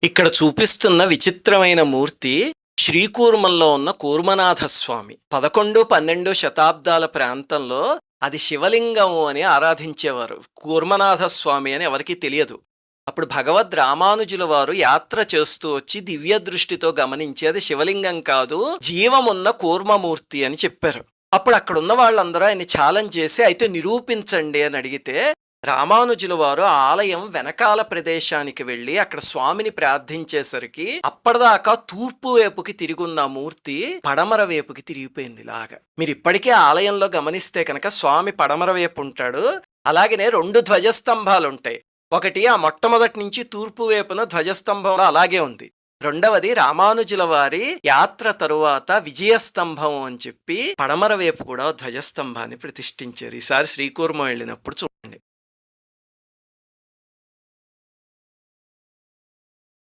ఇక్కడ చూపిస్తున్న విచిత్రమైన మూర్తి శ్రీకూర్మంలో ఉన్న కూర్మనాథస్వామి. 11, 12 శతాబ్దాల ప్రాంతంలో అది శివలింగము అని ఆరాధించేవారు. కూర్మనాథస్వామి అని ఎవరికీ తెలియదు. అప్పుడు భగవద్ రామానుజుల వారు యాత్ర చేస్తూ వచ్చి దివ్య దృష్టితో గమనించి అది శివలింగం కాదు, జీవమున్న కూర్మమూర్తి అని చెప్పారు. అప్పుడు అక్కడున్న వాళ్ళందరూ ఆయన ఛాలెంజ్ చేసి అయితే నిరూపించండి అని అడిగితే రామానుజుల వారు ఆలయం వెనకాల ప్రదేశానికి వెళ్ళి అక్కడ స్వామిని ప్రార్థించేసరికి అప్పటిదాకా తూర్పు వైపుకి తిరుగున్న మూర్తి పడమర వైపుకి తిరిగిపోయింది. లాగా మీరు ఇప్పటికే ఆలయంలో గమనిస్తే కనుక స్వామి పడమర వైపు ఉంటాడు. అలాగనే 2 ధ్వజస్తంభాలు ఉంటాయి. ఒకటి ఆ మొట్టమొదటి నుంచి తూర్పు వైపున ధ్వజస్తంభంలో అలాగే ఉంది. రెండవది రామానుజుల వారి యాత్ర తరువాత విజయస్తంభం అని చెప్పి పడమర వైపు కూడా ధ్వజస్తంభాన్ని ప్రతిష్ఠించారు. ఈసారి శ్రీకూర్మం వెళ్ళినప్పుడు చూడండి.